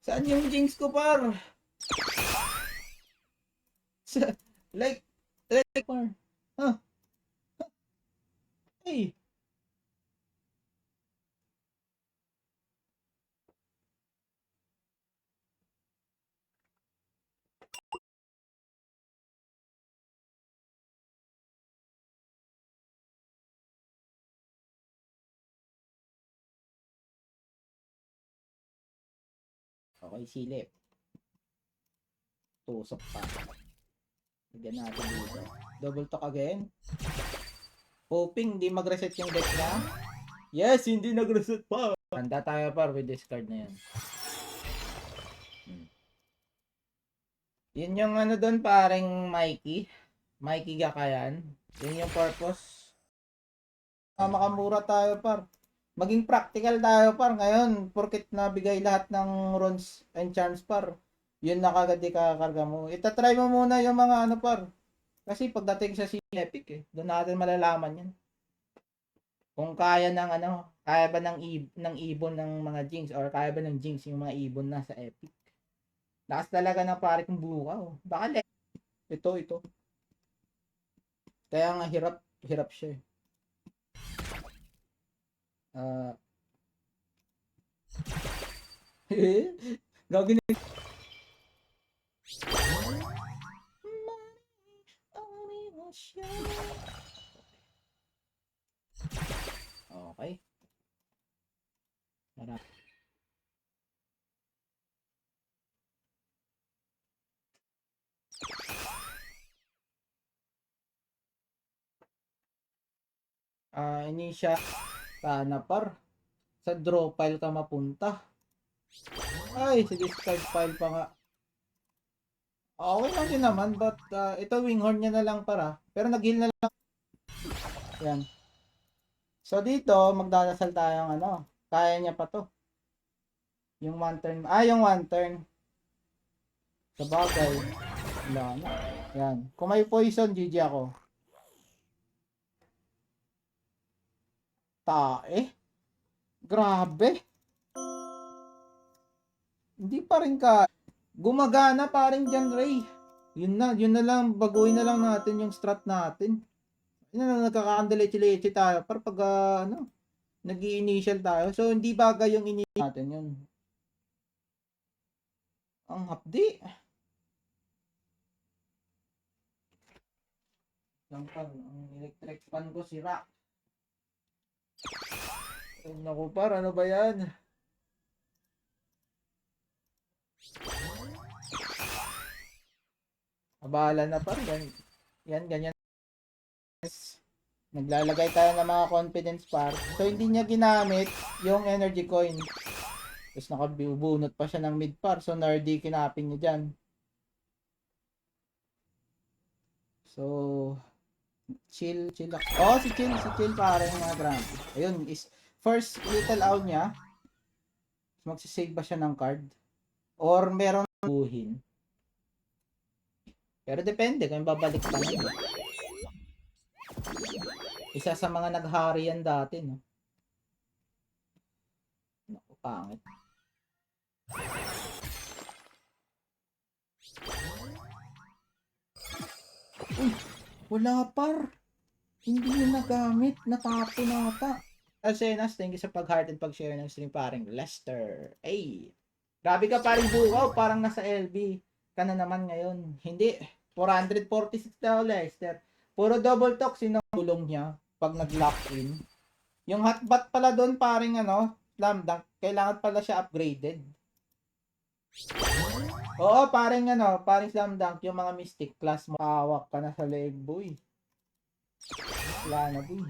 Saan yung jinx ko, par? Like, par. Huh? Hey. Okay, silip. Tusok pa. Lagyan natin dito. Double talk again. Hoping hindi mag-reset yung deck na. Yes, hindi nag-reset pa. Handa tayo par with this card na yan. Yun yung ano doon paring Mikey. Mikey Gakayan. Yun yung purpose. Makamura tayo par. Maging practical tayo par. Ngayon, porkit nabigay lahat ng runes and charms par. Yun na kagad ikakarga mo. Itatry mo muna yung mga ano par. Kasi pagdating sa si Epic doon natin malalaman yan. Kung kaya ng ano, kaya ba ng ibon ng mga Jinx or kaya ba ng Jinx yung mga ibon na sa Epic. Lakas talaga ng pare kong bukaw. Baka ito. Kaya nga hirap siya. Ah, gagawin Okay. Tara. Inisya sana par. Sa draw file ka mapunta. Ay, sa discard file pa nga. Okay lang din naman, but ito winghorn niya na lang para. Pero nag-heal na lang. Yan. So dito, magdadasal tayong ano. Kaya niya pa to. Yung one turn. Yung one turn. Sa bagay. Wala na. Yan. Kung may poison, GG ako. Tae. Grabe. Hindi pa rin ka. Gumagana pa rin dyan, Ray. Yun na lang. Baguhin na lang natin yung strat natin. Yun na, nagkakandaleche-leche tayo. Para pag, ano, nag-i-initial tayo. So, hindi bagay yung initial natin yun. Ang hapdi. Ang electric fan ko sira. Ay, naku par, ano ba yan? Abala na par, ganyan. Naglalagay tayo ng mga confidence par. So, hindi niya ginamit yung energy coin. Tapos nakabunot pa siya ng mid par. So, nerdy kinapin niya dyan. So, chill. Oh, si chill pare yung mga grand. Ayun, is first little out niya. Magsisave ba siya ng card? Or meron buhin? Pero depende kung babalik pa niya. Isa sa mga naghari yan dati, no? Naku, pangit. Uy, wala par. Hindi nyo nagamit. Natapo na ata. Alcenas, thank you sa pag-heart and pag-share ng stream paring Lester. Ay, grabe ka paring bukaw. Parang nasa LB ka na naman ngayon. Hindi. 446 daw, Lester. Puro double talk. Sinong tulong niya pag nag-lock in? Yung hotbat pala doon paring ano, slam dunk. Kailangan pala siya upgraded. Oo, paring ano, paring slam dunk. Yung mga mystic class mo. Hawak ka na sa leg, boy. Wala na, boy.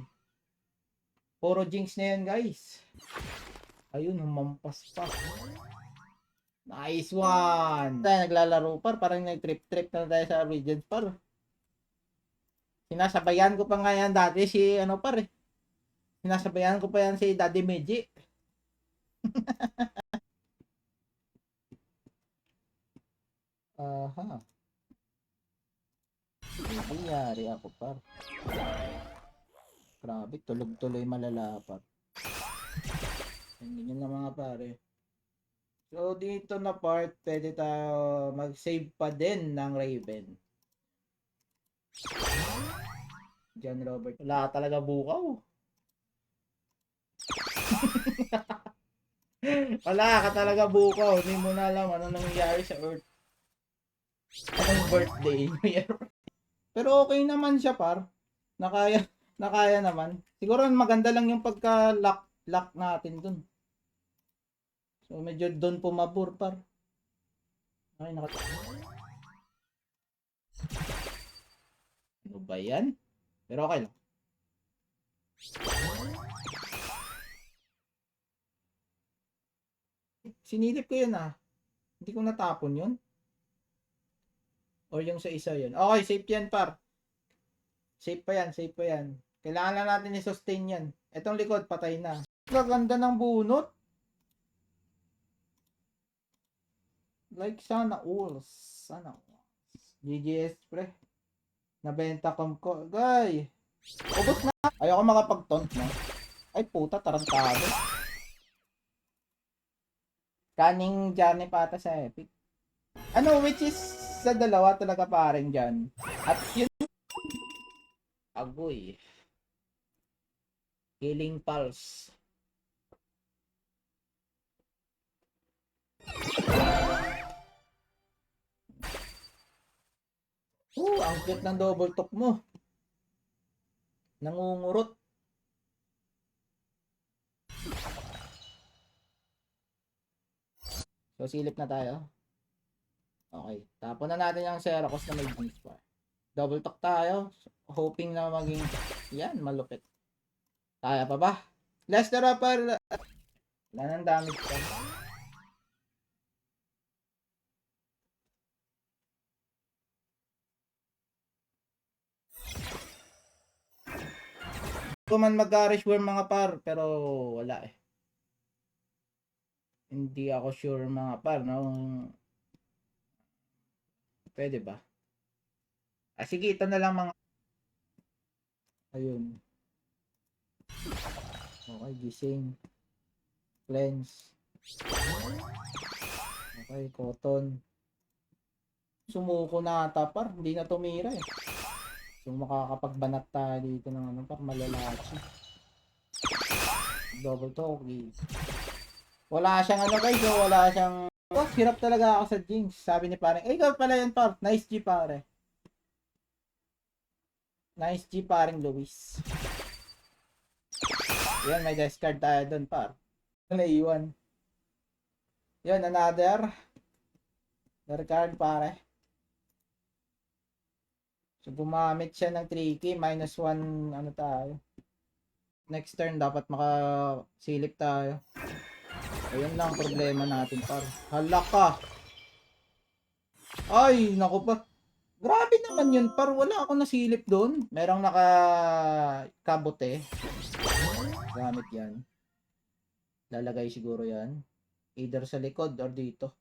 Puro jinx na yan, guys. Ayun, humampas pa. Nice one! Tayo naglalaro par, parang nag-trip na tayo sa Regent par. Sinasabayan ko pa nga yan dati si ano par eh. Sinasabayan ko pa yan si Daddy Meji. Aha. Nangyari ako par. Grabe, tulog-tuloy malala par. Ganyan na mga pare. So, dito na part, pwede tayo mag-save pa din ng Raven. John Robert. Wala talaga bukaw. Wala ka talaga bukaw. Hindi mo na alam ano nangyayari sa Earth. Anong birthday niya. Pero okay naman siya, par. Nakaya, nakaya naman. Siguro maganda lang yung pagka-lock natin dun. So, medyo doon pumabor, par. Ay, ano ba yan? Pero okay lang. Sinilip ko yun ah. Hindi ko natapon yun. Or yung sa isa yun. Okay, safe yan par. Safe pa yan, safe pa yan. Kailangan na natin i-sustain yan. Etong likod, patay na. Gaganda ng bunot. Like sana all. Sana all. GGS pre. Nabenta ko. Gay. Ubos na. Ayoko makapag-taunt na. Ay puta, tarantado. Kaning journey pata sa Epic. Ano, which is sa dalawa talaga paring dyan. At yun, agoy. Healing Pulse. Ang cute ng double talk mo. Nangungurot. So, silip na tayo. Okay. Tapon na natin yung Xeracos na may Beast Bar. Double talk tayo. Hoping na maging, yan, malupit. Kaya pa ba? Lester Upper. Wala nang damage pa. Ko man mag-garish worm mga par, pero wala eh. Hindi ako sure mga par, no? Pwede ba? Sige, ito na lang mga... Ayun. Okay, gising. Cleanse. Okay, cotton. Sumuko na ata par, hindi na tumira eh. So makakapagbanat tayo dito ng ano par, malalachi. Double talkie. Wala siyang ano guys, so wala siyang... Oh, hirap talaga ako sa Jinx. Sabi ni pare, ikaw pala yun par. Nice G pare. Nice G paring Luis. Yan, may discard tayo dun par. Naiwan. Yun, another. Card pare. So gumamit siya ng tricky. -1 ano tayo. Next turn dapat makasilip tayo. Ayun lang problema natin par. Hala ka. Ay, naku pa. Grabe naman yun par. Wala akong nasilip doon. Merong naka-kabote. Gamit yan. Lalagay siguro yan. Either sa likod or dito.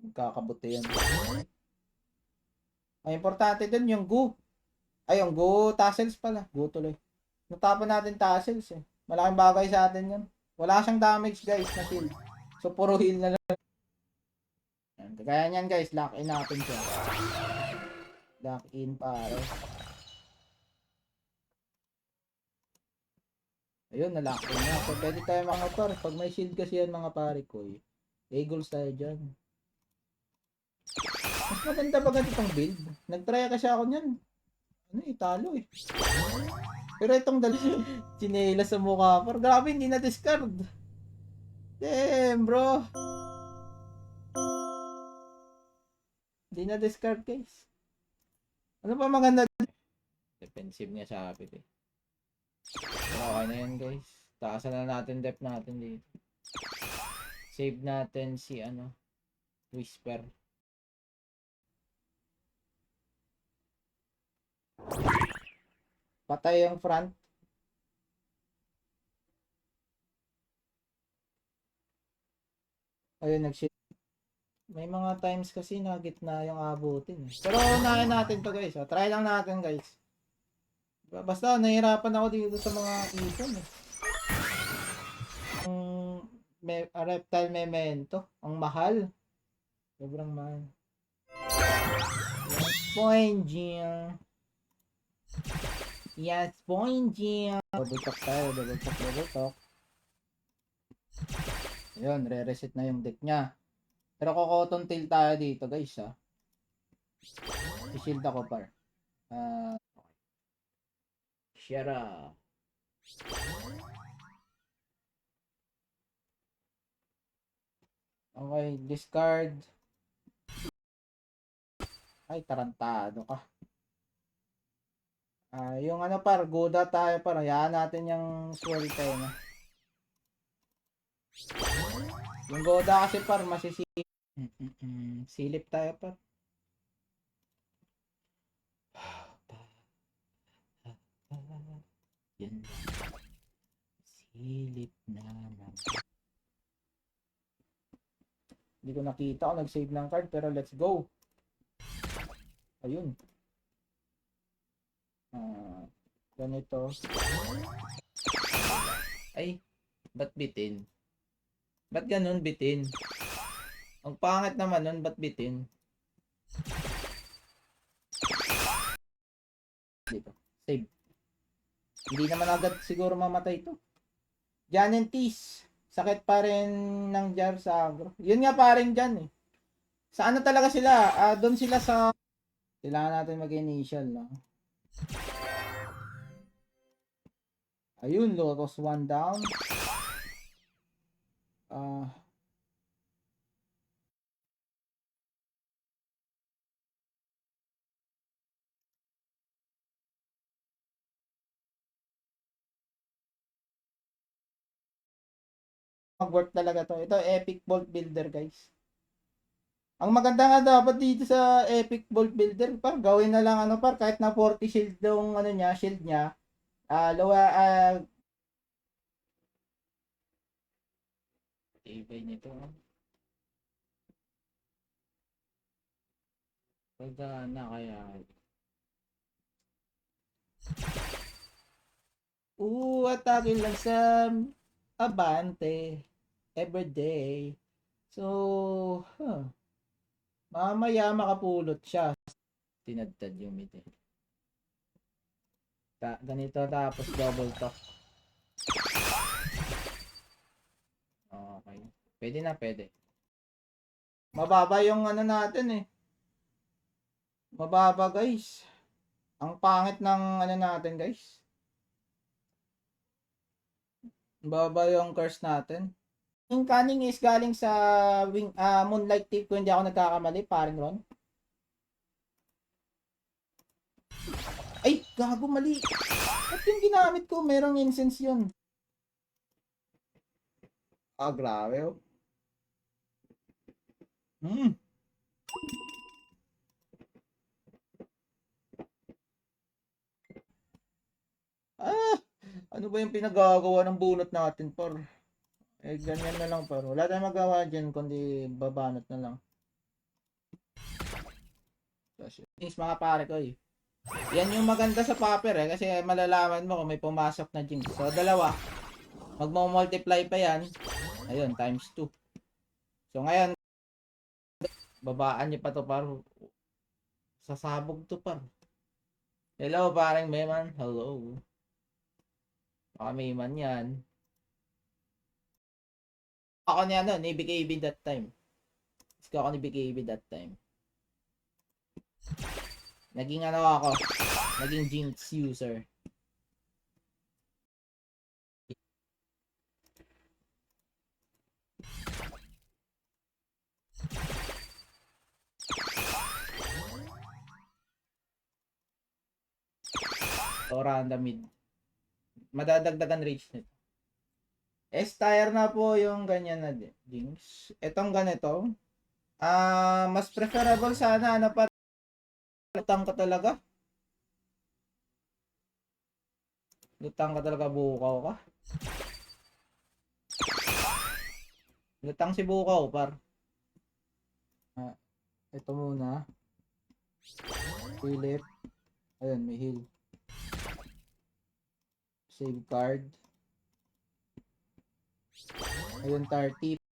Magkakabote yan. Ang importante dun yung go. Ay, yung go tassels pala. Go tuloy. Natapan natin tassels eh. Malaking bagay sa atin yan. Wala siyang damage guys na shield. So puro heal na lang. Kaya niyan guys, lock in natin siya. Lock in pare. Ayun, na-lock in na. So pwede tayo mga par. Pag may shield kasi yan mga pare ko eh. Eagles tayo dyan. Mas maganda ba ganitong build? Nag-try kasi ako niyan. Ano eh, talo eh. Pero itong chinelas sa mukha par. Grabe, hindi na discard. Damn bro. Hindi na discard guys. Ano pa maganda? Defensive niya sa kapit eh. Okay na yan guys. Taasan na natin depth natin dito. Save natin si ano. Whisper. Patay yung front. Ayun, nag-shit. May mga times kasi na gitna yung abutin. Pero unahin natin to guys. Try lang natin guys. Basta nahihirapan ako dito sa mga ipon eh. reptile memento. Ang mahal. Sobrang mahal. Yes, pointing. Yes, pointing. Double talk tayo. Double talk. Ayun, re-reset na yung deck niya. Pero cotton tail tayo dito, guys, ha. I-shield ako, par. Shara. Okay, discard. Ay, tarantado ka. Yung ano par, Goda tayo par. Hayaan natin yung swell tayo na. Yung Goda kasi par, masisilip. Silip tayo par. Yan. Silip naman. Hindi ko nakita kung nag-save ng card pero let's go. Ayun. Ganito. Ay, ba't bitin? Ba't ganun bitin? Ang pangit naman nun, ba't bitin? Dito, save. Hindi naman agad siguro mamatay ito. Janentis. Sakit pa rin ng jar sa agro. Yun nga paring dyan eh. Sa ano talaga sila? Doon sila sa... Kailangan natin mag-initial, no? Ayun, Lotus 1 down. Mag-work talaga to. Ito, Epic Bolt Builder, guys. Ang maganda nga dapat dito sa Epic Bolt Builder, par, gawin na lang ano par, kahit na 40 shield yung ano niya, shield niya. Tibay nito. Pagana kaya. Atakin lang sa Abante everyday. So, mamaya makapulot siya. Tinadtad yung mid eh. Ganito tapos double talk. Okay. Pwede na, pwede. Mababa yung ano natin eh. Mababa guys. Ang pangit ng ano natin guys. Mababa yung curse natin. Yung cunning is galing sa Moonlight Tip kung hindi ako nagkakamali, paring Ron. Ay, gago mali. At yung ginamit ko, merong incense yun. Grabe oh. Ano ba yung pinagagawa ng bunot natin, por? Ganyan na lang, por. Wala tayong magawa dyan, kundi babanot na lang. Things mga pare ko eh. Yan yung maganda sa paper eh, kasi malalaman mo kung may pumasok na jinx. So, dalawa. Magmo-multiply pa yan. Ayun, times 2. So, ngayon, babaan niyo pa to par. Sasabog to par. Hello, parang Meman. Hello. Baka Meman yan. Ako niya ano, ni BKB that time. Isko ako ni BKB that time. Naging ano ako. Naging jinx user. Ora on the mid. Madadagdagan rage nito. S-tier na po yung ganyan na jinx. Itong ganito. Mas preferable sana ano pa. Lutang ka talaga. Lutang ka talaga, bukaw ka. Lutang si bukaw par. Ito muna. Philip. Ayun, may heal. Save card. Ayun, 30.